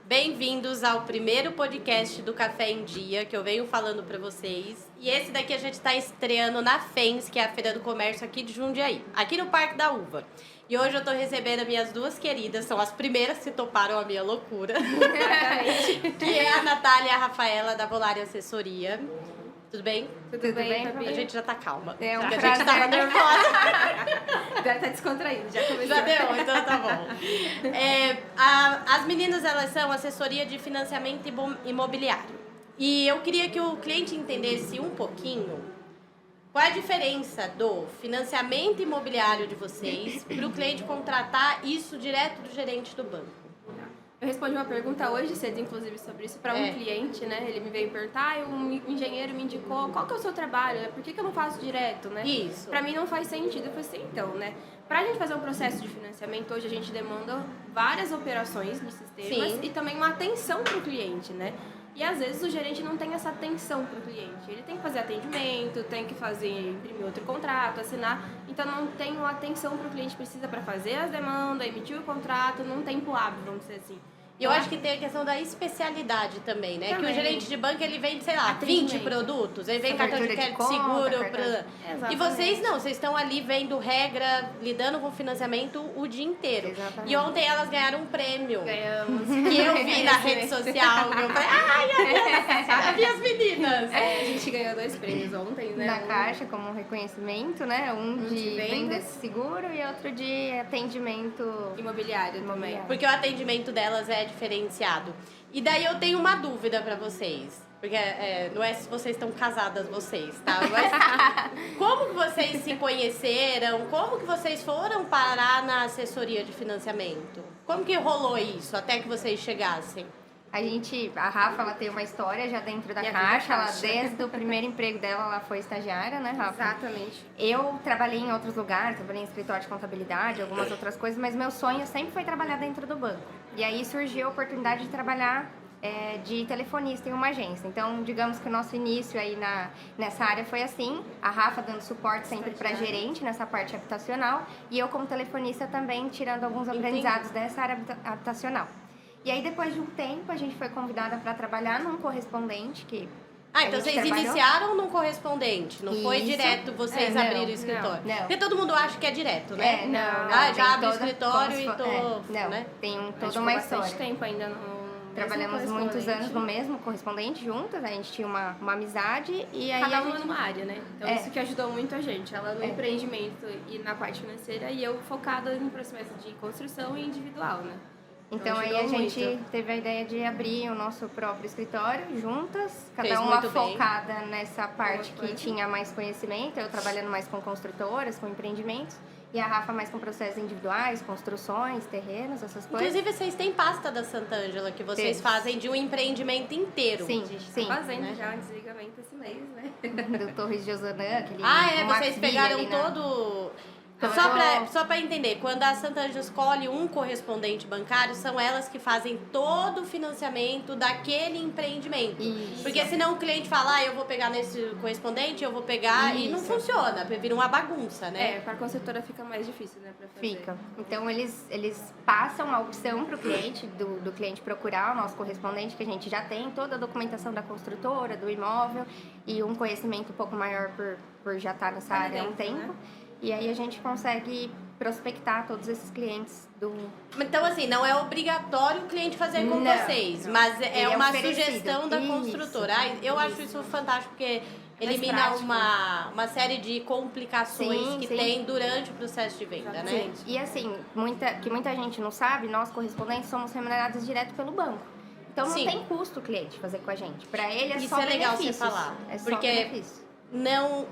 Bem-vindos ao primeiro podcast do Café em Dia, que eu venho falando pra vocês. E esse daqui a gente tá estreando na FENS, que é a Feira do Comércio aqui de Jundiaí, aqui no Parque da Uva. E hoje eu tô recebendo as minhas duas queridas, são as primeiras que toparam a minha loucura. Que é a Natália e a Rafaela, da Volare Assessoria. Tudo bem? Tudo bem, Fabi? A gente já tá calma. É um porque a prazer. gente tava nervosa. Agora tá descontraído, já começou. Já deu, então tá bom. As meninas, elas são assessoria de financiamento imobiliário. E eu queria que o cliente entendesse um pouquinho qual é a diferença do financiamento imobiliário de vocês para o cliente contratar isso direto do gerente do banco. Eu respondi uma pergunta hoje cedo, inclusive, sobre isso para um cliente, né? Ele me veio perguntar, um engenheiro me indicou qual que é o seu trabalho, né? Por que eu não faço direto, né? Isso. Para mim não faz sentido. Eu falei assim, então, né? Pra gente fazer um processo de financiamento, hoje a gente demanda várias operações de sistemas. Sim. E também uma atenção para o cliente, né? E às vezes o gerente não tem essa atenção para o cliente. Ele tem que fazer atendimento, tem que imprimir outro contrato, assinar. Então não tem uma atenção para o cliente, precisa para fazer as demandas, emitir o contrato, num tempo hábil, vamos dizer assim. E eu acho que tem a questão da especialidade também, né? Também. Que o gerente de banco, ele vende, sei lá, 20 produtos. Ele vende cartão de crédito, seguro. E vocês não, vocês estão ali vendo regra, lidando com financiamento o dia inteiro. Exatamente. E ontem elas ganharam um prêmio. Ganhamos. Que eu vi na rede social. Eu falei, ai, as minhas meninas. A gente ganhou 2 prêmios ontem, né? Na Caixa, como reconhecimento, né? Um de venda de seguro e outro de atendimento imobiliário também. Porque o atendimento delas é diferenciado. E daí eu tenho uma dúvida pra vocês. Porque não é se vocês estão casadas, vocês, tá? Mas como que vocês se conheceram? Como que vocês foram parar na assessoria de financiamento? Como que rolou isso até que vocês chegassem? A Rafa, ela tem uma história já dentro da Caixa. Ela, desde o primeiro emprego dela, ela foi estagiária, né, Rafa? Exatamente. Eu trabalhei em outros lugares, trabalhei em escritório de contabilidade, algumas outras coisas, mas meu sonho sempre foi trabalhar dentro do banco. E aí surgiu a oportunidade de trabalhar de telefonista em uma agência. Então, digamos que o nosso início aí nessa área foi assim, a Rafa dando suporte sempre para gerente nessa parte habitacional e eu como telefonista também tirando alguns aprendizados dessa área habitacional. E aí, depois de um tempo, a gente foi convidada para trabalhar num correspondente que... então vocês iniciaram num correspondente, não foi direto vocês abriram o escritório? Não. Porque todo mundo acha que é direto, né? Não. Já abre o escritório e Não, né? Tem toda uma história. Bastante tempo ainda no... Trabalhamos muitos anos no mesmo correspondente juntas, a gente tinha uma amizade e aí cada uma numa área, né? Então isso que ajudou muito a gente. Ela no empreendimento e na parte financeira e eu focada no processo de construção e individual, né? Então aí a gente teve a ideia de abrir o nosso próprio escritório juntas, cada uma focada nessa parte que tinha mais conhecimento, eu trabalhando mais com construtoras, com empreendimentos, e a Rafa mais com processos individuais, construções, terrenos, essas coisas. Inclusive vocês têm pasta da Sant'Angela que vocês fazem de um empreendimento inteiro. Sim, a gente tá fazendo já um desligamento esse mês, né? Do Torres de Josanã, aquele... vocês pegaram todo... Só pra entender, quando a Sant'Angela escolhe um correspondente bancário, são elas que fazem todo o financiamento daquele empreendimento. Isso. Porque senão o cliente fala, eu vou pegar nesse correspondente, eu vou pegar, e não funciona, vira uma bagunça, né? Para a construtora fica mais difícil, né, pra fazer. Fica. Então eles passam a opção pro cliente, do cliente procurar o nosso correspondente, que a gente já tem toda a documentação da construtora, do imóvel, e um conhecimento um pouco maior por já estar nessa área há um tempo. Né? E aí a gente consegue prospectar todos esses clientes do... Então, assim, não é obrigatório o cliente fazer com vocês, mas é uma sugestão da construtora. Eu acho isso fantástico, porque elimina uma série de complicações que tem durante o processo de venda, né? E assim, muita gente não sabe, nós correspondentes somos remunerados direto pelo banco. Então não tem custo o cliente fazer com a gente. Para ele é só benefícios. Isso é legal você falar, porque não...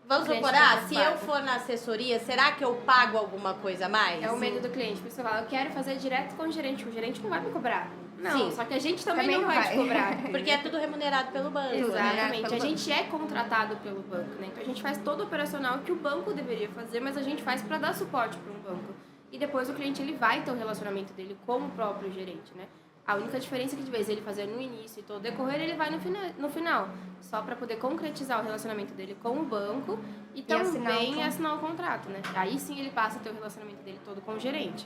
Vamos supor, se eu for na assessoria, será que eu pago alguma coisa a mais? É o medo do cliente. Por isso eu falo, eu quero fazer direto com o gerente não vai me cobrar. Não, só que a gente também não vai te cobrar. Porque é tudo remunerado pelo banco. Exatamente. A gente é contratado pelo banco, né? Então a gente faz todo o operacional que o banco deveria fazer, mas a gente faz para dar suporte para um banco. E depois o cliente ele vai ter o relacionamento dele com o próprio gerente, né? A única diferença é que, de vez ele fazer no início e todo decorrer, ele vai no final. Só para poder concretizar o relacionamento dele com o banco e também assinar o contrato, né? Aí sim ele passa a ter o relacionamento dele todo com o gerente.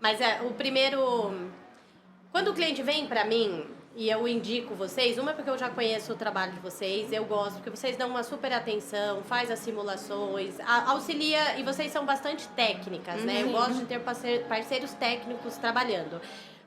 Mas o primeiro Quando o cliente vem pra mim e eu indico vocês, uma é porque eu já conheço o trabalho de vocês, eu gosto, porque vocês dão uma super atenção, faz as simulações, auxilia, e vocês são bastante técnicas, né? Eu gosto de ter parceiros técnicos trabalhando.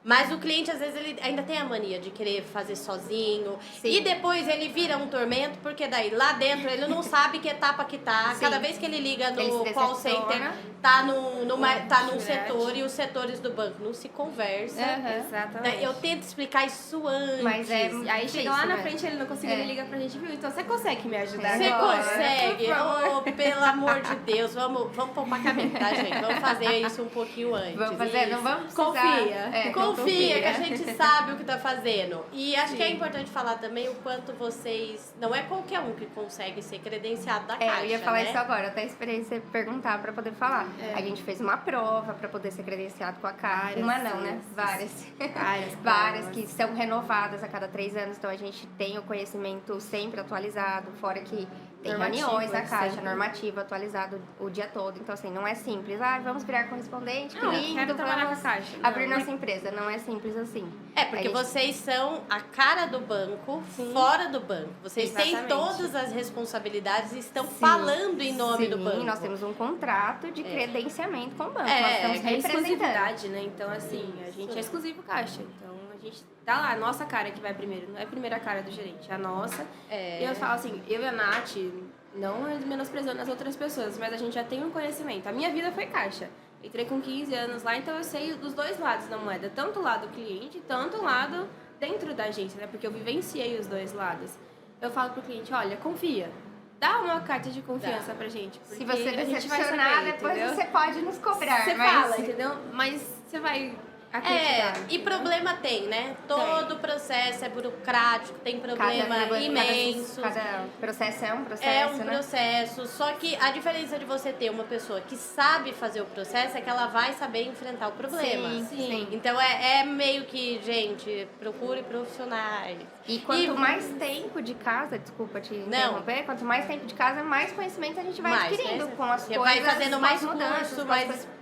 Mas o cliente, às vezes, ele ainda tem a mania de querer fazer sozinho. Sim. E depois ele vira um tormento, porque daí lá dentro ele não sabe que etapa que tá. Sim. Cada vez que ele liga no Ele se call decepciona. center, tá num setor e os setores do banco não se conversam. Exatamente. Eu tento explicar isso antes. Mas é Aí chega lá na né? frente, ele não consegue, ele liga pra gente, viu? Então você consegue me ajudar Você agora? consegue? Por favor. Oh, pelo amor de Deus, vamos poupar caminho, tá, gente? Vamos fazer isso um pouquinho antes. Vamos fazer, não vamos precisar... Confia. Confia que a gente sabe o que tá fazendo. E acho que é importante falar também o quanto vocês... Não é qualquer um que consegue ser credenciado da Caixa, eu ia falar né? isso agora, até esperei você perguntar pra poder falar. A gente fez uma prova pra poder ser credenciado com a Caixa. Uma não, né? Várias. Várias que são renovadas a cada 3 anos, então a gente tem o conhecimento sempre atualizado, fora que tem Normativo, reuniões na Caixa, sempre. normativo atualizado o dia todo. Então, assim, não é simples. Vamos virar correspondente, que Não, lindo, quero trabalhar vamos com a Caixa. abrir Não. nossa empresa. Não é simples assim. É, porque A gente- vocês são a cara do banco, fora do banco. Vocês têm Exatamente. todas as responsabilidades e estão Sim, falando em nome do sim, banco. nós temos um contrato de credenciamento com o banco. É, nós estamos É representando. exclusividade, né? Então, assim, a gente é exclusivo Caixa. Então, a gente tá lá, a nossa cara que vai primeiro. Não é a primeira cara do gerente, é a nossa. E eu falo assim, eu e a Nath, não menosprezando as outras pessoas, mas a gente já tem um conhecimento. A minha vida foi Caixa. Entrei com 15 anos lá, então eu sei dos dois lados da moeda. Tanto o lado do cliente, tanto o lado dentro da agência, né? Porque eu vivenciei os dois lados. Eu falo pro cliente, olha, confia. Dá uma carta de confiança pra gente. Porque Se você a gente vai decepcionar, saber, depois entendeu? você pode nos cobrar. Você mas... fala, entendeu? Mas você vai acreditar. E entendeu? problema tem, né? Todo processo é burocrático, tem problema imenso. Cada processo é um processo, É um né? processo, só que a diferença de você ter uma pessoa que sabe fazer o processo é que ela vai saber enfrentar o problema. Sim. Então é meio que, gente, procure profissionais. E quanto mais tempo de casa, desculpa te interromper, quanto mais tempo de casa, mais conhecimento a gente vai Mais, adquirindo né? com as Você coisas, vai fazendo mais mudanças, curso, com mais- as coisas-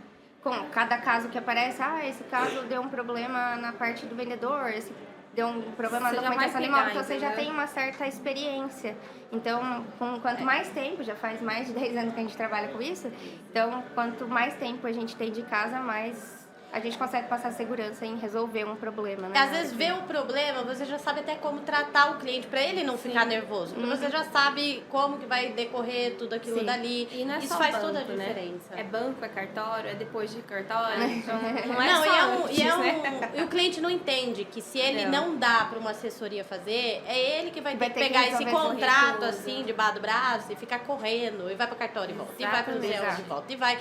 com cada caso que aparece, esse caso deu um problema na parte do vendedor, esse deu um problema Você na já vai documentação pegar, animal, então você já entendeu? tem uma certa experiência. Então, quanto mais tempo, já faz mais de 10 anos que a gente trabalha com isso, então quanto mais tempo a gente tem de casa, mais a gente consegue passar segurança em resolver um problema, né? Às vezes vê o problema, você já sabe até como tratar o cliente para ele não ficar nervoso. Porque você já sabe como que vai decorrer tudo aquilo Sim. dali. E não é Isso só faz banco, toda a né? diferença. É banco, é cartório, é depois de cartório, então não é Não, só antes, né? e o cliente não entende que se ele não dá para uma assessoria fazer, é ele que vai ter que ter que pegar esse resolver contrato tudo. assim, debaixo do braço e ficar correndo, e vai para cartório e volta, e vai para o Exato, museu exato. e volta, e vai.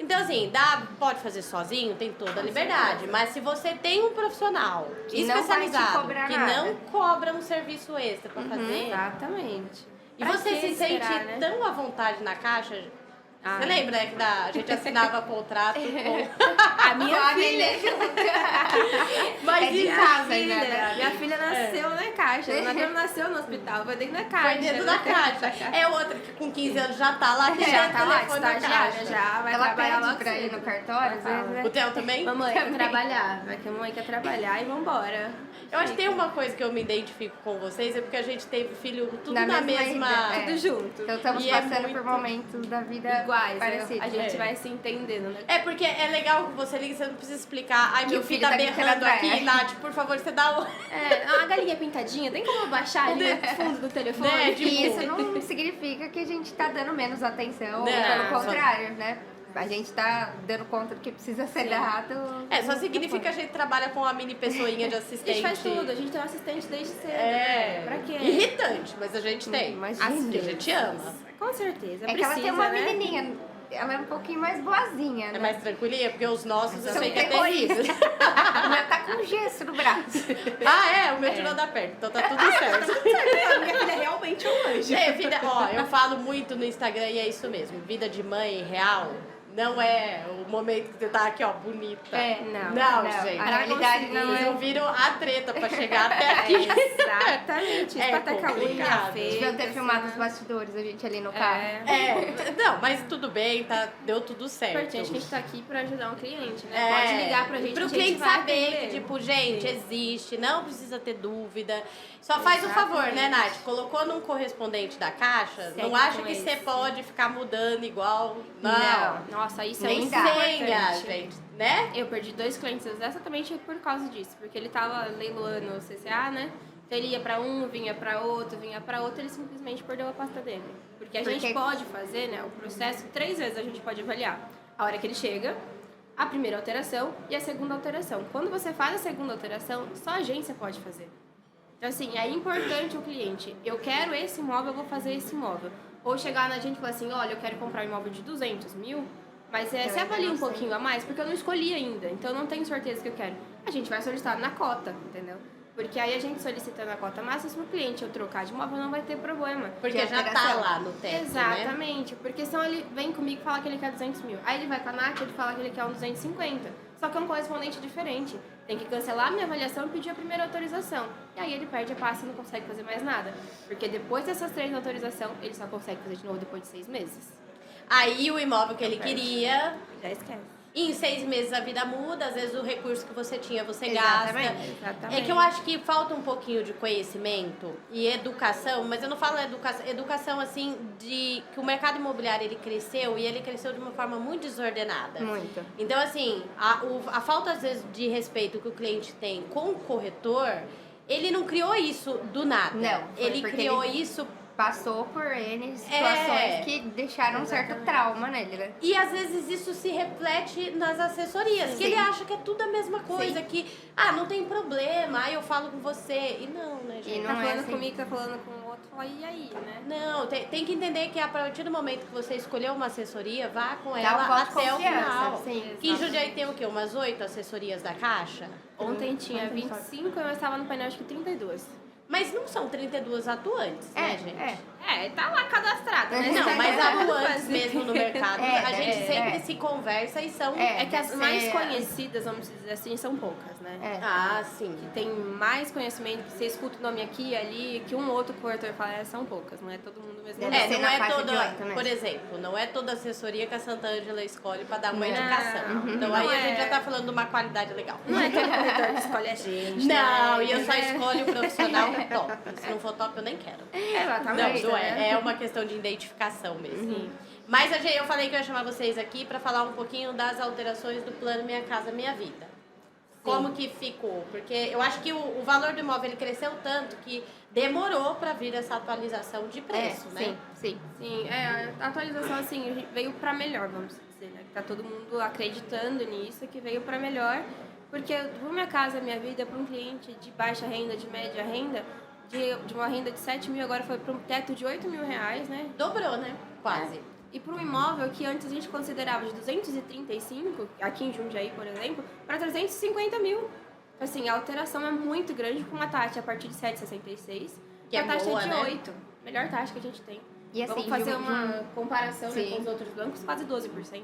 Então, assim, pode fazer sozinho, tem toda a liberdade, mas se você tem um profissional Que não vai te especializado cobrar que nada. não cobra um serviço extra para fazer, Exatamente. e Pra você que se sente esperar, né? tão à vontade na caixa. Ah. Você lembra, né, que a gente assinava contrato com A minha Com a filha... Mas É de isso, casa, filha, né? minha filha nasceu na caixa. Ela não nasceu no hospital, foi dentro da caixa. Foi dentro da caixa. É outra que com 15 anos já tá lá, que Já tá lá, telefone na estagiária, caixa. já vai Ela trabalhar pede logo pra ir cedo. no cartório, às vezes, né? O Theo também? Mamãe, quer trabalhar. Vai que a mamãe quer trabalhar e vambora. Eu acho que tem uma coisa que eu me identifico com vocês, é porque a gente teve filho tudo Na na mesma mesma... idade, Tudo junto. Então estamos E é passando muito por momentos da vida Iguais, parecidos. a gente É. vai se entendendo, né? É porque é legal que você liga, você não precisa explicar. Ai, Que meu o filho filho tá tá gritando berrando atrás. aqui, Nath, por favor, você dá o... A galinha pintadinha, tem como abaixar ali no fundo do telefone? Né, tipo, E isso não significa que a gente tá dando menos atenção, Não, pelo só- contrário, né? A gente tá dando conta do que precisa ser dado. Só significa que a gente trabalha com uma mini pessoinha de A assistente. gente faz tudo, a gente tem um assistente desde cedo. É, Pra quê? irritante, mas a gente tem. Imagina. Assim, a gente ama. Com certeza, É que ela tem precisa, uma né? menininha, ela é um pouquinho mais boazinha, É né? mais tranquilinha, porque os nossos eu São sei que é terroristas. terrível. Ela tá com gesso no braço. O meu tirou da perna, então tá tudo certo. Minha filha é realmente um anjo. Filha, eu falo muito no Instagram e é isso mesmo. Vida de mãe real Não é o momento que você tá aqui, ó, bonita. Não, gente. A realidade não Vocês é. não viram a treta pra chegar até aqui. Exatamente. É Espataca a unha complicado. feia. Deviam ter filmado os assim, bastidores, a gente ali no carro. Não, mas tudo bem, deu tudo É certo. importante que a gente tá aqui pra ajudar um cliente, né? É, Pode ligar pra gente. pro a gente cliente vai saber atender. que, tipo, gente, existe, não precisa ter dúvida. Só faz o favor, né, Nath? Colocou num correspondente da Caixa, Segue não acha com que esse. você pode ficar mudando igual. Não. Nossa, isso é Nem muito dá. Senha, importante. gente, né? Eu perdi 2 clientes exatamente por causa disso, porque ele tava leiloando o CCA, né? Então ele ia pra um, vinha pra outro, ele simplesmente perdeu a pasta dele. Porque a gente pode fazer, né, o processo 3 vezes a gente pode avaliar. A hora que ele chega, a primeira alteração e a segunda alteração. Quando você faz a segunda alteração, só a agência pode fazer. Então, assim, é importante o cliente. Eu quero esse imóvel, eu vou fazer esse imóvel. Ou chegar na gente e falar assim, olha, eu quero comprar um imóvel de 200 mil, mas você avalia um pouquinho a mais, porque eu não escolhi ainda. Então, eu não tenho certeza que eu quero. A gente vai solicitar na cota, entendeu? Porque aí a gente solicitando a cota máxima, se o cliente eu trocar de imóvel, não vai ter problema. Porque já tá lá no teto, né? Exatamente. Porque senão ele vem comigo e fala que ele quer 200 mil. Aí ele vai com a Nath e ele fala que ele quer um 250. Só que é um correspondente diferente. Tem que cancelar a minha avaliação e pedir a primeira autorização. E aí ele perde a pasta e não consegue fazer mais nada. Porque depois dessas 3 autorizações, ele só consegue fazer de novo depois de 6 meses. Aí o imóvel que ele queria, Já esquece. e em 6 meses a vida muda, às vezes o recurso que você tinha, você Exatamente. gasta. Exatamente. É que eu acho que falta um pouquinho de conhecimento e educação, mas eu não falo educação assim, de que o mercado imobiliário ele cresceu e ele cresceu de uma forma muito desordenada. Muito. Então, assim, a falta às vezes de respeito que o cliente tem com o corretor, ele não criou isso do nada. Não, foi ele porque criou ele isso. Passou por N situações que deixaram um certo trauma nele, né? E às vezes isso se reflete nas assessorias, Sim. que ele acha que é tudo a mesma coisa, Sim. que, não tem problema, aí eu falo com você. E não, né, gente? E Tá não é falando assim. comigo, tá falando com o outro, fala, e aí, né? Não, tem que entender que a partir do momento que você escolheu uma assessoria, vá com Dá um ela voto de até o confiança, final. sim. Que em Jundiaí tem o quê? Umas 8 assessorias da Caixa? Ontem tinha 25, eu estava no painel acho que 32. Mas não são 32 atuantes, né, gente? Tá lá cadastrado, né? Não, mas atuantes Fazer. mesmo no mercado, a gente sempre é. se conversa e são... É que as Deve mais ser- conhecidas, vamos dizer assim, são poucas, né? Ah, sim. Tem mais conhecimento, que você escuta o nome aqui e ali, que um outro corretor fala, são poucas, não é todo mundo mesmo. Deve ser não na é faixa toda, de 8 mesmo. por exemplo, não é toda assessoria que a Sant'Angela escolhe para dar uma Não. indicação. Então Não aí a é. gente já tá falando de uma qualidade legal. Não é todo corretor que escolhe a gente. Não, né? e eu só escolho o profissional top. Se não for top, eu nem quero. Exatamente. Não né? é uma questão de identificação mesmo. Sim. Mas eu falei que eu ia chamar vocês aqui para falar um pouquinho das alterações do plano Minha Casa Minha Vida. Como que ficou? Porque eu acho que o valor do imóvel ele cresceu tanto que demorou para vir essa atualização de preço, né? Sim. Sim, a atualização assim veio pra melhor, vamos dizer, né? Que tá todo mundo acreditando nisso, que veio pra melhor, porque pro Minha Casa Minha Vida, para um cliente de baixa renda, de média renda, de uma renda de 7 mil, agora foi para um teto de 8 mil reais, né? Dobrou, né? Quase. E para um imóvel que antes a gente considerava de 235, aqui em Jundiaí, por exemplo, para 350 mil. Assim, a alteração é muito grande com uma taxa a partir de 7,66. Que é a taxa boa, de né? 8. Melhor taxa que a gente tem. E assim, Vamos fazer de uma comparação né, Sim. com os outros bancos, quase 12%.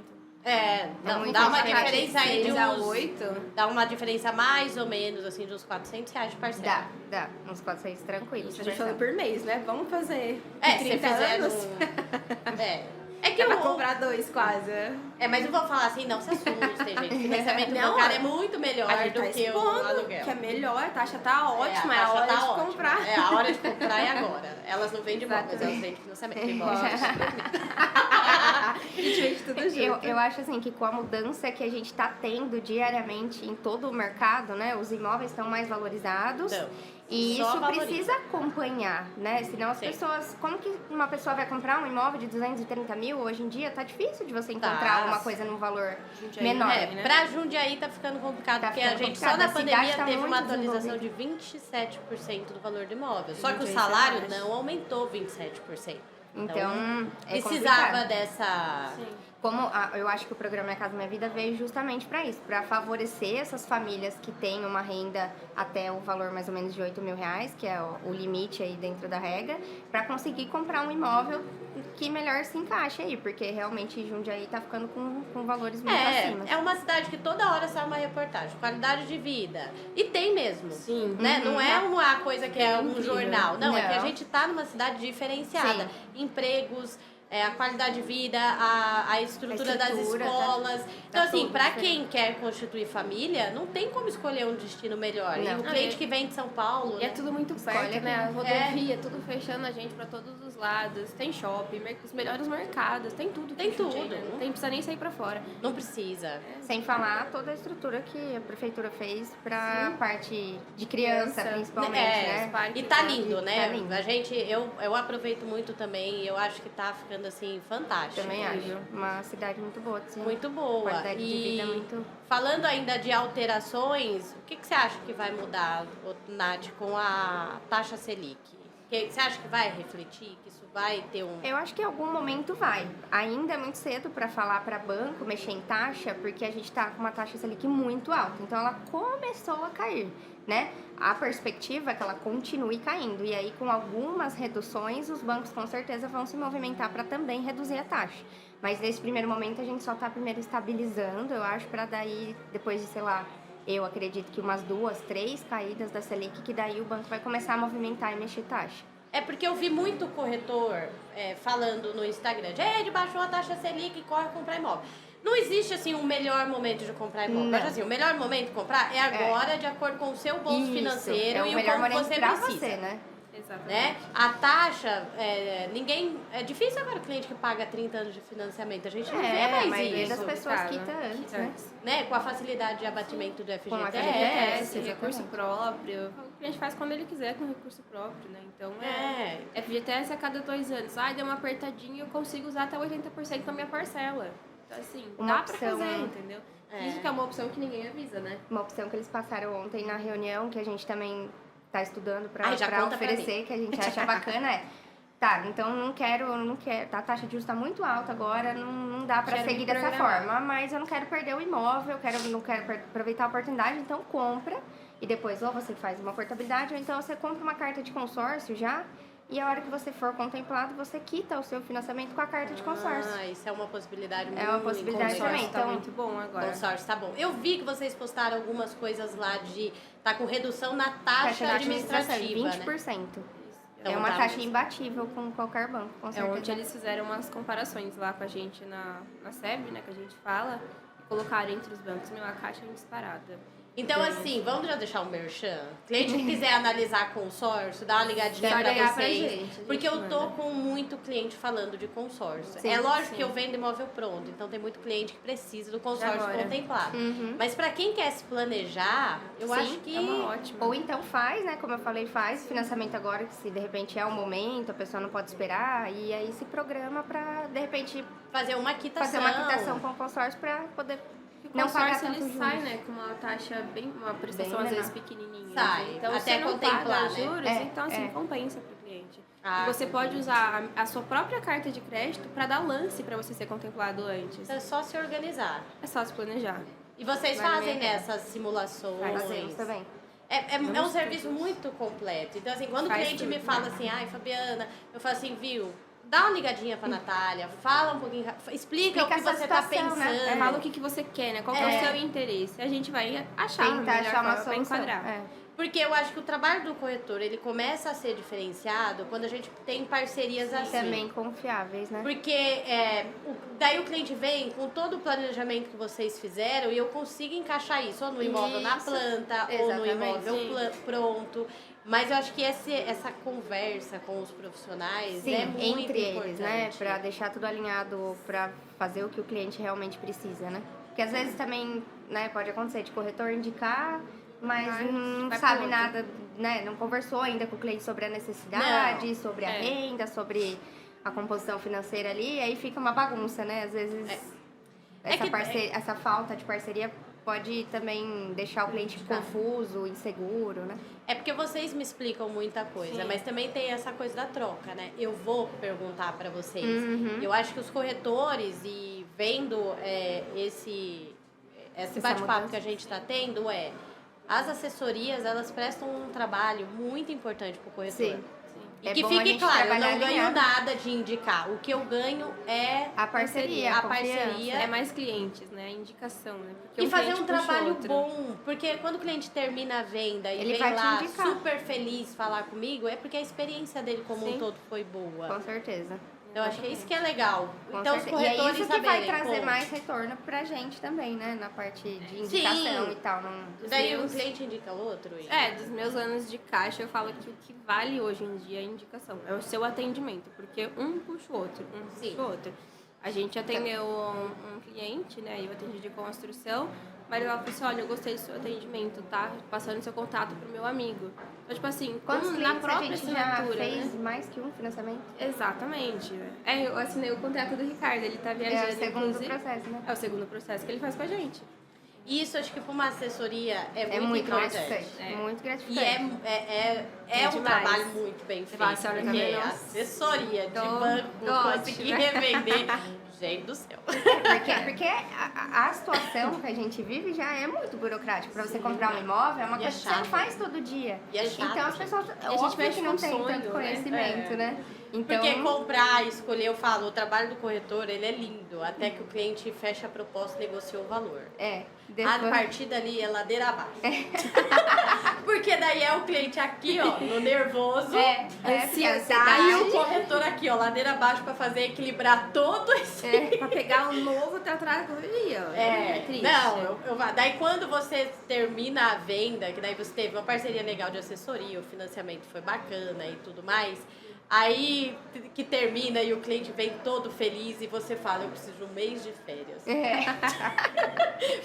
Não, muito dá uma diferente. diferença aí de 6 a uns... 8. Dá uma diferença mais ou menos, assim, de uns R$400 de parcela. Dá. Uns 400 tranquilos. Isso a gente falando por mês, né? Vamos fazer Se 30 fizer anos. É que Dá pra eu... comprar 2 quase. mas eu vou falar assim, não se assustem, gente. O financiamento Não, bancário é muito melhor A gente do tá que o expondo aluguel. que é melhor, a taxa tá ótima, é a a taxa hora tá de ótima. comprar. A hora de comprar é agora. Elas não vendem imóveis, elas Exatamente. vendem financiamento. Igual A gente vende tudo junto. Eu acho assim que com a mudança que a gente está tendo diariamente em todo o mercado, né? Os imóveis estão mais valorizados. Então, E só isso valoriza. precisa acompanhar, né? Senão as Sim. pessoas... Como que uma pessoa vai comprar um imóvel de 230 mil? Hoje em dia tá difícil de você encontrar Tá. alguma coisa num valor Jundiaí, menor. né? Pra Jundiaí tá ficando complicado, Tá porque a ficando gente complicado. só na A cidade pandemia tá teve uma muito atualização de 27% do valor do imóvel. Só que o Jundiaí salário tá baixo. não aumentou 27%. Então, é precisava complicado. dessa... Sim. Eu acho que o programa Minha Casa Minha Vida veio justamente para isso, para favorecer essas famílias que têm uma renda até o valor mais ou menos de R$8.000, que é o limite aí dentro da regra, para conseguir comprar um imóvel que melhor se encaixe aí, porque realmente Jundiaí tá ficando com valores muito acima. É uma cidade que toda hora sai uma reportagem, qualidade de vida. E tem mesmo. Sim. Né? Não é uma coisa que é um Incrível. jornal. Não, é que a Não. gente tá numa cidade diferenciada. Sim. Empregos, a qualidade de vida, a estrutura das escolas. Então, assim, tudo pra diferente. quem quer constituir família, não tem como escolher um destino melhor. E Não. o cliente que vem de São Paulo, E é né? tudo muito Escolhe perto, né? A aqui. rodovia, tudo fechando a gente pra todos os lados. Tem shopping, os melhores mercados, tem tudo. Tem em Jundiaí, tudo. né? Não precisa nem sair pra fora. Não precisa. Sem falar toda a estrutura que a prefeitura fez para a parte de criança, principalmente, né? E tá lindo, né? Tá lindo. A gente, eu aproveito muito também e eu acho que tá ficando assim fantástico. Também acho. Uma cidade muito boa, assim. Muito boa. Qualidade de vida muito... Falando ainda de alterações, o que você acha que vai mudar, Nath, com a taxa Selic? Você acha que vai refletir, que isso vai ter um... Eu acho que em algum momento vai. Ainda é muito cedo para falar para banco, mexer em taxa, porque a gente está com uma taxa Selic muito alta. Então, ela começou a cair, né? A perspectiva é que ela continue caindo. E aí, com algumas reduções, os bancos com certeza vão se movimentar para também reduzir a taxa. Mas nesse primeiro momento, a gente só está primeiro estabilizando, eu acho, para daí, depois de, sei lá, eu acredito que umas 2, 3 caídas da Selic, que daí o banco vai começar a movimentar e mexer taxa. É porque eu vi muito corretor falando no Instagram, de baixou a taxa Selic, corre comprar imóvel. Não existe, assim, um melhor momento de comprar imóvel. Não. Mas, assim, o melhor momento de comprar é agora, de acordo com o seu bolso Isso, financeiro é o e o melhor quanto momento você pra precisa. você, né? Exatamente. Né? A taxa, ninguém... É difícil agora o cliente que paga 30 anos de financiamento. A gente não vê A mais maioria isso. das pessoas Complicado. quita antes, Quita né? antes. Né? Com a facilidade de abatimento do Com a FGTS. FGTS. Recurso próprio. O cliente faz quando ele quiser com recurso próprio, né? Então, FGTS a cada 2 anos. Deu uma apertadinha, eu consigo usar até 80% da minha parcela. Então, assim, Uma dá opção, pra fazer, né? entendeu? Isso que é uma opção que ninguém avisa, né? Uma opção que eles passaram ontem na reunião, que a gente também tá estudando pra Já conta pra oferecer, que a gente acha bacana, tá, então não quero, a taxa de juros tá muito alta agora, não dá pra Quero seguir me dessa programar. forma, mas eu não quero perder o imóvel, não quero aproveitar a oportunidade, então compra, e depois ou você faz uma portabilidade, ou então você compra uma carta de consórcio já, e a hora que você for contemplado, você quita o seu financiamento com a carta de consórcio. Isso é uma possibilidade muito... É uma possibilidade consórcio também. Tá Então, muito bom agora. Consórcio, tá bom. Eu vi que vocês postaram algumas coisas lá de... Tá com redução na taxa de administrativa, 20%. né? É Então, uma tá taxa mesmo. imbatível com qualquer banco, com É certeza. onde eles fizeram umas comparações lá com a gente na SEB, né, que a gente fala, e colocaram entre os bancos, a caixa é disparada. Então, assim, vamos já deixar um merchan? Cliente que quiser analisar consórcio, dá uma ligadinha Só pra ligar pra vocês. gente, a gente Porque eu tô manda. com muito cliente falando de consórcio. Sim, é lógico sim. que eu vendo imóvel pronto, então tem muito cliente que precisa do consórcio agora. contemplado. Uhum. Mas pra quem quer se planejar, eu Sim, acho que... É uma ótima. Ou então faz, né? Como eu falei, faz financiamento agora, que se de repente é o momento, a pessoa não pode esperar, e aí se programa pra, de repente, fazer uma quitação. fazer uma quitação com o consórcio pra poder O não pagar consórcio, tanto ele juros. sai, né, com uma taxa uma prestação Bem às vezes menor. pequenininha. Sai, né? Então, até você não contemplar, paga né? juros, É, então assim, é. compensa pro cliente. Ah, E você pode usar a sua própria carta de crédito para dar lance para você ser contemplado antes. é só se organizar. É só se planejar. E vocês Vale fazem mesmo. nessas simulações? Fazemos também. É um Vamos serviço muito completo. Então, assim, quando o Faz cliente tudo, me fala né? assim, ai, Fabiana, eu falo assim, viu, dá uma ligadinha pra Natália, fala um pouquinho, explica o que a sua você tá situação, né? pensando. Fala o que você quer, né? Qual que é o seu interesse. A gente vai achar a Tentar melhor achar uma forma pra solução. enquadrar. É. Porque eu acho que o trabalho do corretor, ele começa a ser diferenciado quando a gente tem parcerias assim. Também confiáveis, né? Porque daí o cliente vem com todo o planejamento que vocês fizeram e eu consigo encaixar isso ou no imóvel na Isso, planta ou no exatamente, imóvel sim. pronto. Mas eu acho que essa conversa com os profissionais Sim, é muito entre importante. eles, né? Pra deixar tudo alinhado, pra fazer o que o cliente realmente precisa, né? Porque às vezes também, né, pode acontecer de corretor indicar, mas não vai sabe pro outro. nada, né? Não conversou ainda com o cliente sobre a necessidade, sobre a renda, sobre a composição financeira ali, aí fica uma bagunça, né? Às vezes essa falta de parceria pode também deixar o cliente confuso, inseguro, né? É porque vocês me explicam muita coisa, mas também tem essa coisa da troca, né? Eu vou perguntar para vocês. Eu acho que os corretores, e vendo esse bate-papo que a gente está tendo, as assessorias, elas prestam um trabalho muito importante para o corretor. Sim. E que fique claro, eu não ganho nada de indicar. O que eu ganho é a parceria, a parceria. É mais clientes, né? A indicação, né? Porque E fazer um trabalho bom. Porque quando o cliente termina a venda e ele vem vai lá te indicar. super feliz falar comigo, é porque a experiência dele como um todo foi boa. Com certeza. Eu acho que é isso que é legal. Com então, certeza. os corretores e é isso que vai saberem, trazer mais retorno pra gente também, né? Na parte de indicação Sim. e tal. Daí um cliente indica o outro? Dos meus anos de caixa, eu falo que o que vale hoje em dia é a indicação. É o seu atendimento, porque um puxa o outro, puxa o outro. A gente atendeu um cliente, né? Eu atendi de construção, mas ela falou assim, olha, eu gostei do seu atendimento, tá? Passando seu contato pro meu amigo. Então, tipo assim, quantos na própria a gente já assinatura, fez né? mais que um financiamento? Exatamente. Eu assinei o contrato do Ricardo, ele tá viajando. É o segundo processo, né? É o segundo processo que ele faz com a gente. Isso, acho que para uma assessoria é muito importante. gratificante. Muito gratificante. E é um trabalho muito bem feito. A senhora também, porque nossa. assessoria de banco, conseguir revender. Gente do céu. Porque a situação que a gente vive já é muito burocrática. Para você comprar um imóvel, é uma coisa que você não faz todo dia. E é chato, então as pessoas, a gente óbvio que não mexe com tem tanto sonho, conhecimento, né? Então, porque comprar, escolher, eu falo, o trabalho do corretor, ele é lindo. Até que o cliente fecha a proposta e negocia o valor. A partir dali é ladeira abaixo. Porque daí é o cliente aqui, ó, no nervoso. E o corretor aqui, ó, ladeira abaixo pra fazer equilibrar todo esse... pra pegar um novo teatral ali, ó. É triste. Não, daí quando você termina a venda, que daí você teve uma parceria legal de assessoria, o financiamento foi bacana e tudo mais... Aí que termina e o cliente vem todo feliz e você fala, eu preciso de um mês de férias.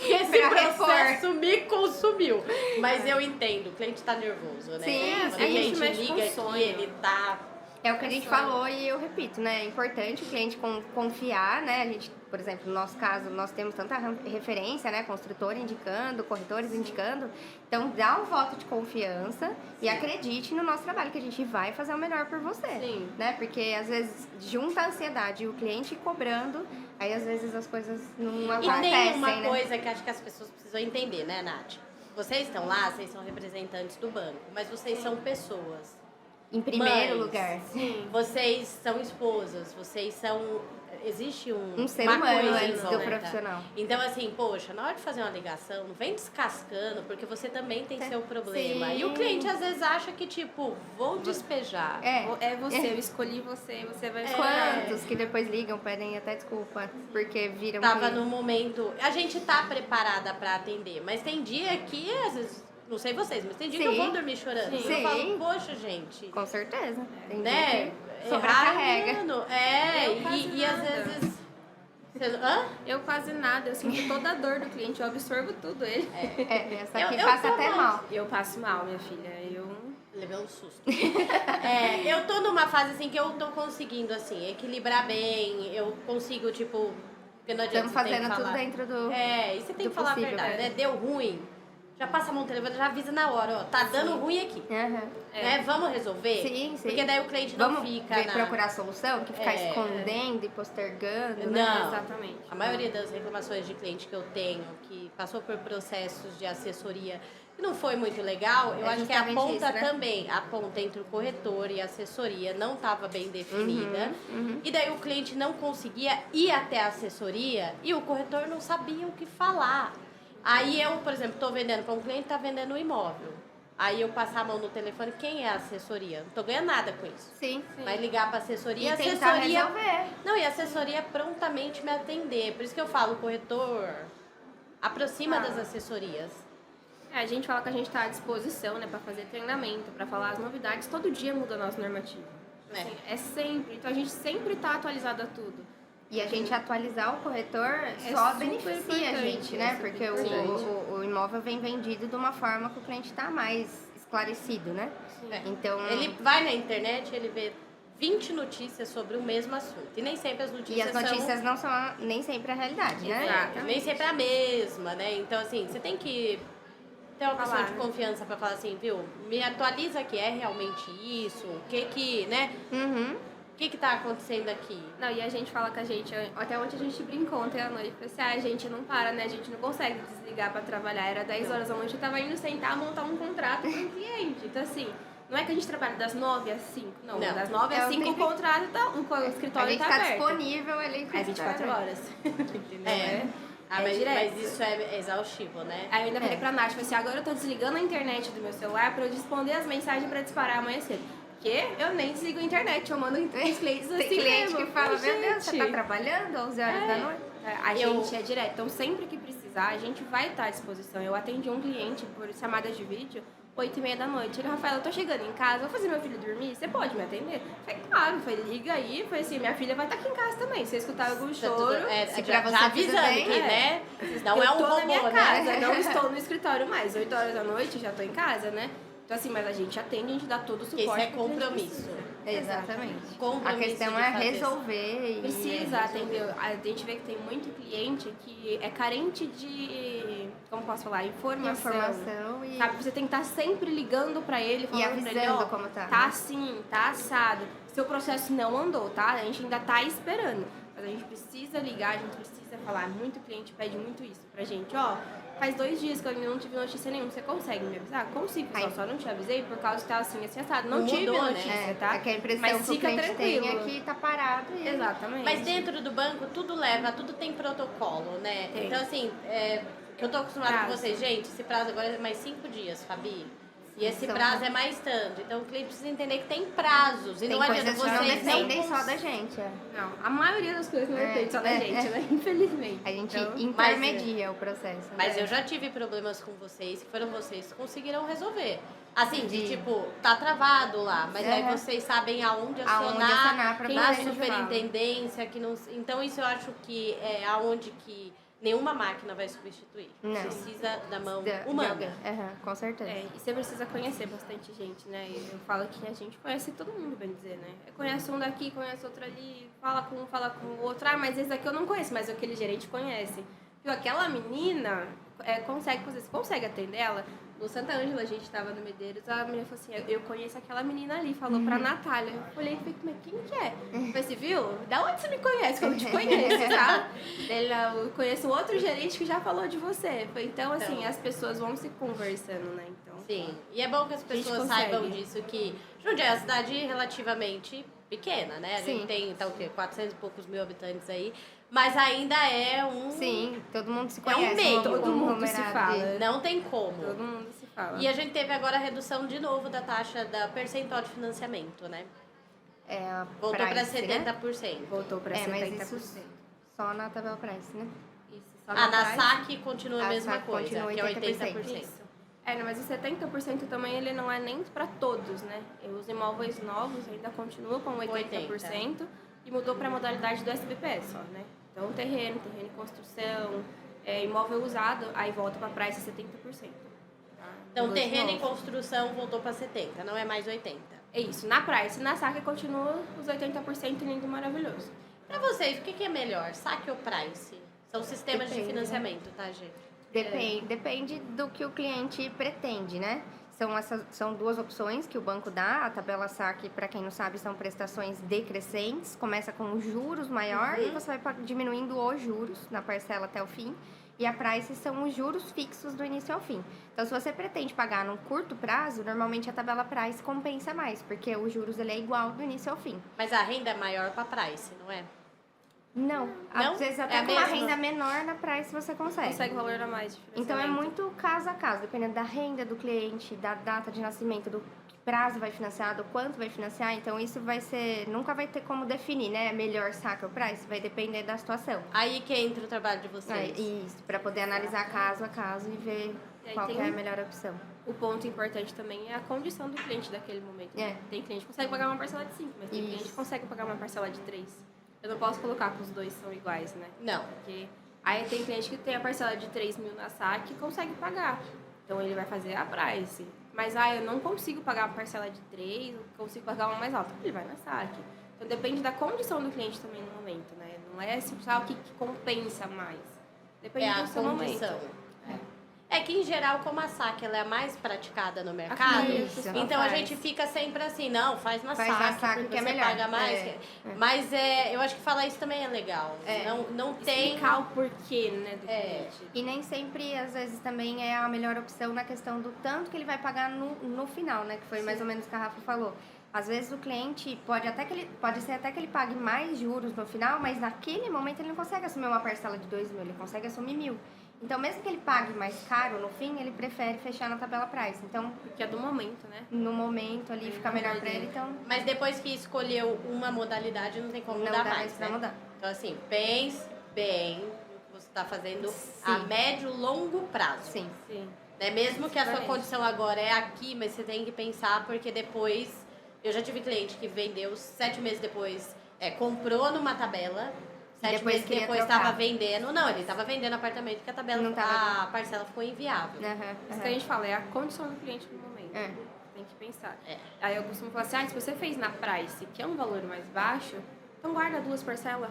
Esse processo me consumiu. Mas eu entendo, o cliente tá nervoso, né? Sim, quando o cliente liga aqui, ele tá... É o que a gente falou e eu repito, né? É importante o cliente confiar, né? A gente, por exemplo, no nosso caso, nós temos tanta referência, né? Construtor indicando, corretores indicando. Então, dá um voto de confiança e acredite no nosso trabalho, que a gente vai fazer o melhor por você. Sim. Né? Porque, às vezes, junta a ansiedade e o cliente cobrando, aí, às vezes, as coisas não acontecem, E tem uma né? coisa que acho que as pessoas precisam entender, né, Nath? Vocês estão lá, vocês são representantes do banco, mas vocês são pessoas. Em primeiro Mães, lugar. Vocês são esposas, vocês são... Existe um ser uma humano coisa antes em do volta. profissional. Então, assim, poxa, na hora de fazer uma ligação, não vem descascando, porque você também tem seu problema. Sim. E o cliente, às vezes, acha que, tipo, vou despejar. É você, eu escolhi você, você vai escolher. Quantos que depois ligam, pedem até desculpa, porque viram Tava que... no momento... A gente tá preparada pra atender, mas tem dia que, às vezes... Não sei vocês, mas tem dia que eu vou dormir chorando. Sim. Eu falo, poxa, gente... Com certeza. Tem Né? dia que sobrecarrega. E às vezes... Hã? Eu quase nada, eu sinto toda a dor do cliente, eu absorvo tudo ele. Essa aqui passa até mal. Eu passo mal, minha filha, eu... Levei um susto. Eu tô numa fase assim que eu tô conseguindo, assim, equilibrar bem, eu consigo, tipo... Porque não adianta Estamos você ter fazendo que tudo falar. dentro do E você tem do que falar possível, a verdade, né? Deu ruim, já passa a mão no telefone, já avisa na hora, ó, tá dando ruim aqui. Né? Vamos resolver? Sim. Porque daí o cliente não Vamos fica procurar solução, que ficar escondendo e postergando, Não, né? Exatamente. A maioria das reclamações de cliente que eu tenho, que passou por processos de assessoria que não foi muito legal, eu acho que a justamente ponta isso, né? também, a ponta entre o corretor e a assessoria não estava bem definida. E daí o cliente não conseguia ir até a assessoria e o corretor não sabia o que falar. Aí eu, por exemplo, estou vendendo para um cliente, está vendendo um imóvel. Aí eu passar a mão no telefone, quem é a assessoria? Não tô ganhando nada com isso. Sim. Vai ligar para assessoria, E a tentar assessoria resolver. Não, e a assessoria prontamente me atender. Por isso que eu falo, o corretor aproxima das assessorias. A gente fala que a gente está à disposição, né, para fazer treinamento, para falar as novidades. Todo dia muda a nossa normativa. Assim, é sempre. Então a gente sempre está atualizado a tudo. E a gente atualizar o corretor só beneficia a gente, né? Porque o imóvel vem vendido de uma forma que o cliente está mais esclarecido, né? Então... Ele vai na internet, ele vê 20 notícias sobre o mesmo assunto. E nem sempre as E notícias as notícias não são nem sempre a realidade, né? Exato. Nem sempre é a mesma, né? Então, assim, você tem que ter uma pessoa Falar, de né? confiança pra falar assim, viu? Me atualiza que é realmente isso, o que, né? Uhum. O que tá acontecendo aqui? Não, e a gente fala com a gente, até ontem a gente brincou ontem à noite, falou assim, a gente não para, né? A gente não consegue desligar pra trabalhar. Era 10 horas da noite, eu tava indo sentar, montar um contrato com um cliente. Então, assim, não é que a gente trabalha das 9 às 5, não. Não. Das 9 às 5 o contrato tá, o A escritório gente tá tá aberto. disponível ali. É 24 horas. Entendeu? Mas direto. isso é exaustivo, né? Aí eu ainda falei pra Nath, falei assim, agora eu tô desligando a internet do meu celular pra eu responder as mensagens pra disparar amanhã cedo. Porque eu nem desligo a internet, eu mando os clientes assim Tem cliente mesmo. que fala, Falei, meu Deus, você tá gente, trabalhando 11 horas da noite? a gente é direto, então sempre que precisar, a gente vai estar à disposição. Eu atendi um cliente por chamada de vídeo, 8h30 da noite. Ele, Rafael, eu tô chegando em casa, vou fazer meu filho dormir, você pode me atender? Eu falei, claro, liga aí. Falei assim, minha filha vai estar aqui em casa também, se você escutar algum choro... se já, pra você já tudo avisando bem, aqui, né? Não eu é um tô robô, na minha né? casa, não estou no escritório mais. 8 horas da noite, já tô em casa, né? Então assim, mas a gente atende, a gente dá todo o Porque suporte. isso é compromisso. Exatamente. Compromisso A questão de é fazer resolver e... Precisa atender. A gente vê que tem muito cliente que é carente de, como posso falar, informação e... Sabe, você tem que estar sempre ligando pra ele, falando avisando pra ele, ó, como tá. tá assim, tá assado. Seu processo não andou, tá? A gente ainda tá esperando. Mas a gente precisa ligar, a gente precisa falar. Muito cliente pede muito isso pra gente, ó. Faz 2 dias que eu ainda não tive notícia nenhuma. Você consegue me avisar? Consigo, pessoal. Só não te avisei por causa que tá assim, assim, assado. Não tive Mudou, né? notícia, tá? É que a impressão mas que o fica cliente tem tranquilo. é que tá parado e... Exatamente. Mas dentro do banco, tudo tem protocolo, né? Tem. Então, assim, que eu tô acostumada com Prazo. vocês, gente, esse prazo agora é mais 5 dias, Fabi. E esse Então, prazo é mais tanto. Então, o cliente precisa entender que tem prazos. E Tem não adianta coisas que não vocês dependem só da gente. Não, a maioria das coisas não depende só da gente, né? Infelizmente. A gente Então, intermedia o processo. Mas né? eu já tive problemas com vocês, que foram vocês que conseguiram resolver. Assim, de Sim. tipo, tá travado lá, mas aí vocês sabem aonde acionar, pra na poder superintendência, que não. Então isso eu acho que é aonde que nenhuma máquina vai substituir. Não. Precisa da mão de humana. alguém. Com certeza. e você precisa conhecer bastante gente, né? Eu falo que a gente conhece todo mundo, bem dizer, né? Eu conheço um daqui, conheço outro ali, fala com um, fala com o outro. Ah, mas esse daqui eu não conheço, mas aquele gerente conhece. Viu, aquela menina consegue fazer, você consegue atender ela? No Santa Ângela, a gente tava no Medeiros, a menina falou assim, eu conheço aquela menina ali, falou pra Natália. Eu falei, mas quem que é? Eu falei assim, viu? Da onde você me conhece? Que eu não te conheço, tá? Eu conheço outro gerente que já falou de você. Então, assim, as pessoas vão se conversando, né? Então, Sim, e é bom que as pessoas saibam disso, que Jundiaí é uma cidade relativamente pequena, né? A gente tem, tá o quê? 400 e poucos mil habitantes aí, mas ainda é um... Sim, todo mundo se É um conhece. meio, todo mundo se fala. Não tem como. Todo mundo se fala. E a gente teve agora a redução de novo da taxa da percentual de financiamento, né? Voltou para Price, 70%. Né? Voltou pra 70%. Mas isso só na tabela price, né? Isso, só Na Price. saque continua a A mesma saque coisa, continua que é 80%. 80%. Isso. Mas o 70% também ele não é nem para todos, né? Os imóveis novos ainda continuam com 80% e mudou para a modalidade do SBPS só, né? Então, terreno em construção, imóvel usado, aí volta para price 70%. Tá? Então, Dos terreno em novos. construção voltou para 70%, não é mais 80%. É isso. Na price, na saque continua os 80% lindo e maravilhoso. Para vocês, o que é melhor, saque ou price? São sistemas de Depende, financiamento, tá, gente? Depende do que o cliente pretende, né? São 2 opções que o banco dá. A tabela saque, para quem não sabe, são prestações decrescentes. Começa com juros maior e você vai diminuindo os juros na parcela até o fim. E a price são os juros fixos do início ao fim. Então, se você pretende pagar num curto prazo, normalmente a tabela price compensa mais, porque os juros ele é igual do início ao fim. Mas a renda é maior para price, não é? Não. Às vezes até É com uma mesmo? renda menor na price você consegue. Consegue valor a mais de Então é financiamento. muito caso a caso, dependendo da renda do cliente, da data de nascimento, do prazo vai financiar, do quanto vai financiar. Então isso nunca vai ter como definir, né? Melhor saque ou price, vai depender da situação. Aí que entra o trabalho de vocês. Isso, para poder analisar caso a caso e ver E aí qual tem que é a melhor opção. O ponto importante também é a condição do cliente daquele momento. É. Tem cliente que consegue pagar uma parcela de 5, mas tem cliente que consegue pagar uma parcela de 3. Eu não posso colocar que os dois são iguais, né? Não. Porque aí tem cliente que tem a parcela de 3 mil na saque e consegue pagar. Então ele vai fazer a price. Mas, eu não consigo pagar uma parcela de 3, eu consigo pagar uma mais alta. Ele vai na saque. Então, depende da condição do cliente também no momento, né? Não é assim, o que compensa mais. Depende do seu momento. É que, em geral, como a saque ela é a mais praticada no mercado, então a gente fica sempre assim, não, faz na saque porque é você melhor. paga mais. Mas eu acho que falar isso também é legal. Não tem... Explicar o porquê, né, do cliente. E nem sempre, às vezes, também é a melhor opção na questão do tanto que ele vai pagar no final, né? Que foi mais ou menos o que a Rafa falou. Às vezes o cliente pode ser até que ele pague mais juros no final, mas naquele momento ele não consegue assumir uma parcela de 2.000, ele consegue assumir 1.000. Então, mesmo que ele pague mais caro no fim, ele prefere fechar na tabela price. Então, porque é do momento, né? No momento ali fica melhor pra ele, então... Mas depois que escolheu uma modalidade, não tem como mudar mais, né? Mudar. Então, assim, pense bem no que você está fazendo a médio e longo prazo. Sim. Né? Mesmo que a sua condição agora é aqui, mas você tem que pensar, porque depois... Eu já tive cliente que vendeu 7 meses depois, comprou numa tabela... 7 meses depois estava vendendo. Não, ele estava vendendo apartamento porque a parcela ficou inviável. Isso que a gente fala, é a condição do cliente no momento. Tem que pensar. Aí eu costumo falar assim, se você fez na price, que é um valor mais baixo, então guarda 2 parcelas.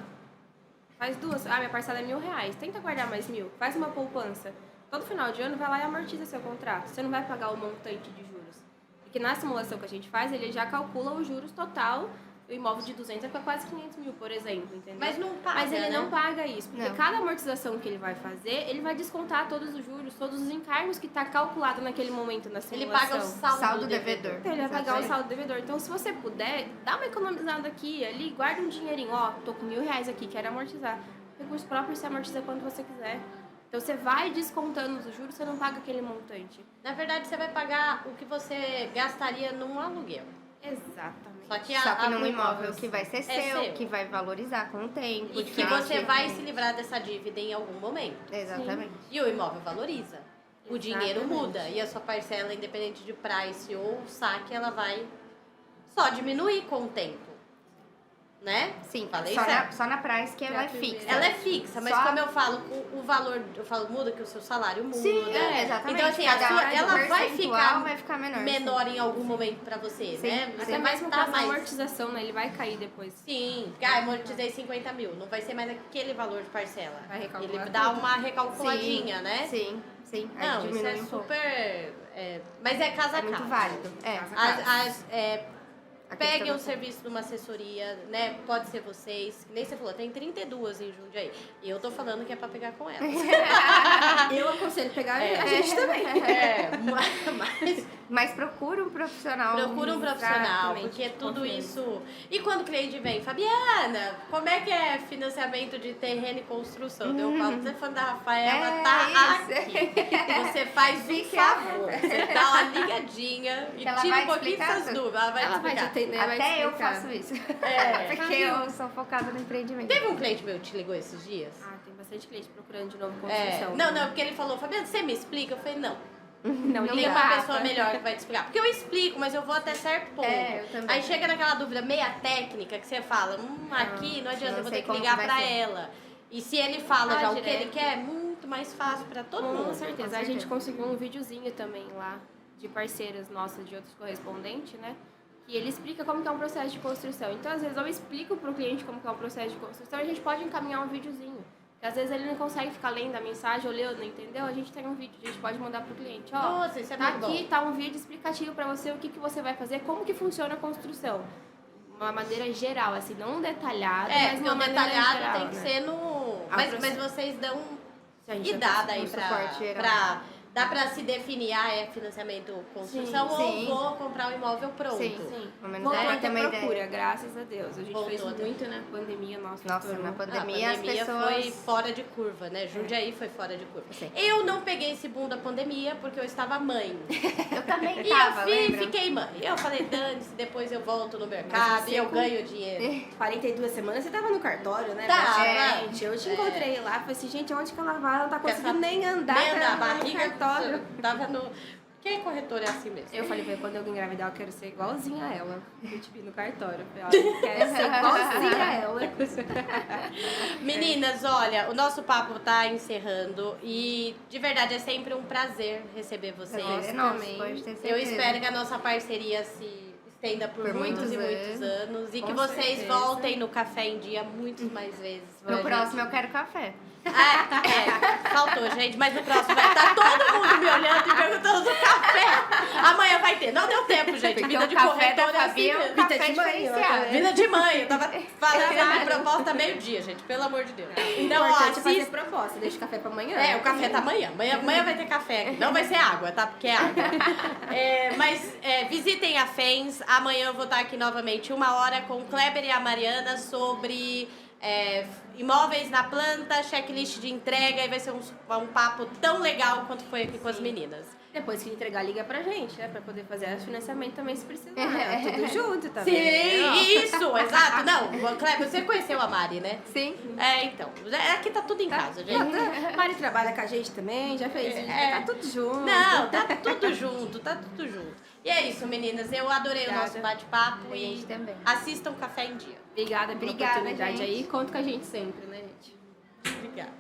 Faz 2. Minha parcela é R$1.000. Tenta guardar mais 1.000. Faz uma poupança. Todo final de ano vai lá e amortiza seu contrato. Você não vai pagar o montante de juros. Porque na simulação que a gente faz, ele já calcula os juros total. O imóvel de 200 vai ficar quase 500 mil, por exemplo, entendeu? Mas não paga, Mas ele não paga isso, porque Não. cada amortização que ele vai fazer, ele vai descontar todos os juros, todos os encargos que está calculado naquele momento na simulação. Ele paga o saldo devedor. Então, ele vai pagar o saldo devedor. Então, se você puder, dá uma economizada aqui, ali, guarda um dinheirinho. Tô com R$1.000 aqui, quero amortizar. Recurso próprio, você amortiza quando você quiser. Então, você vai descontando os juros, você não paga aquele montante. Na verdade, você vai pagar o que você gastaria num aluguel. Exatamente. Só que num imóvel que vai ser seu, que vai valorizar com o tempo. E que você vai se livrar dessa dívida em algum momento. Exatamente. E o imóvel valoriza. O dinheiro muda. E a sua parcela, independente de price ou saque, ela vai só diminuir com o tempo. Né? Sim, falei só na price que ela é fixa. Ela é fixa, mas como eu falo, o valor, muda que o seu salário muda. Sim, exatamente. Então, assim, ela vai ficar menor em algum momento pra você, né? Você vai estar mais amortização, né? Ele vai cair depois. Sim, amortizei 50 mil, não vai ser mais aquele valor de parcela. Ele dá uma recalculadinha, né? Sim. Não, isso é super... mas é casa a casa. É muito válido. Peguem o serviço de uma assessoria, né? Pode ser vocês. Que nem você falou, tem 32 em Jundiaí. E eu tô falando que é pra pegar com elas. Eu aconselho pegar a gente também. Mas procura um profissional. Procura um profissional, porque tudo isso... E quando o cliente vem, Fabiana, como é que é financiamento de terreno e construção? Eu falo, você fã da Rafaela, tá aqui. Você faz um favor. Você dá uma ligadinha e tira um pouquinho dessas dúvidas. Ela vai te explicar. Até eu faço isso. Porque eu sou focada no empreendimento. Teve um cliente meu que te ligou esses dias? Tem bastante cliente procurando de novo construção. Não, porque ele falou, Fabiana, você me explica? Eu falei, não. Não tem uma pessoa melhor que vai te explicar. Porque eu explico, mas eu vou até certo ponto. Eu também. Aí chega naquela dúvida meia técnica que você fala, aqui não adianta, eu vou ter que ligar pra ela. E se ele fala já o que ele quer, é muito mais fácil pra todo mundo. Com certeza. A gente conseguiu um videozinho também lá de parceiras nossas, de outros correspondentes, né? E ele explica como que é um processo de construção. Então, às vezes, eu explico pro cliente como que é um processo de construção e a gente pode encaminhar um videozinho. Porque, às vezes, ele não consegue ficar lendo a mensagem ou lendo, entendeu? A gente tem um vídeo, a gente pode mandar pro cliente. Nossa, isso é tá muito aqui, bom. tá um vídeo explicativo pra você o que você vai fazer, como que funciona a construção. Uma maneira geral, assim, não detalhada, mas uma maneira detalhado geral, tem que ser no... Mas vocês dão idade aí pra... Dá pra se definir, é financiamento construção ou vou comprar um imóvel pronto. Sim. Voltou a ter procura, graças a Deus. A gente fez muito na pandemia, Nossa, na pandemia as pessoas... foi fora de curva, né? Jundiaí foi fora de curva. Sim. Eu não peguei esse boom da pandemia porque eu estava mãe. Eu também tava, E eu fiquei mãe. Eu falei, dane-se, depois eu volto no mercado e eu ganho dinheiro. 42 semanas você tava no cartório, né? Gente, eu te encontrei lá, falei assim, gente, onde que ela vai? Ela não tá conseguindo nem andar. A barriga tava no... Quem é corretora é assim mesmo. Eu falei pra ele, quando eu engravidar, eu quero ser igualzinha a ela. Eu te vi no cartório. Eu falei, eu quero ser igualzinha a ela. Meninas, olha, o nosso papo tá encerrando e de verdade é sempre um prazer receber vocês. Nossa, pode ter certeza. Eu espero que a nossa parceria se estenda por muitos e muitos anos e que vocês voltem no Café em Dia muitas mais vezes. No próximo eu quero café. Faltou, gente, mas no próximo vai estar todo mundo me olhando e perguntando do café. Amanhã vai ter. Não deu tempo, gente. Porque Vida o de café corretora da é assim Fabi é um mesmo. café Vida de manhã, diferenciado. Vida de mãe. Eu tava fazendo a proposta meio-dia, gente. Pelo amor de Deus. Então, O ó, importante é fazer assista. proposta. Deixa o café pra amanhã. O café tá amanhã. Amanhã vai ter café aqui. Não vai ser água, tá? Porque é água. Mas visitem a FENS. Amanhã eu vou estar aqui novamente 1h com o Kleber e a Mariana sobre imóveis na planta, checklist de entrega. E vai ser um papo tão legal quanto foi aqui com as meninas. Depois que entregar, liga pra gente, né? Pra poder fazer o financiamento também, se precisar. Tudo junto, tá Sim, vendo? isso, exato. Não, Kleber, você conheceu a Mari, né? Sim. Então. Aqui tá tudo em casa, gente. Mari trabalha com a gente também, já fez isso. Tá tudo junto. Não, tá tudo junto, tá tudo junto. E é isso, meninas. Eu adorei o nosso bate-papo. A gente E também. assistam Café em Dia. Obrigada pela Obrigada, oportunidade gente. aí. Conta com a gente sempre, né, gente? Obrigada.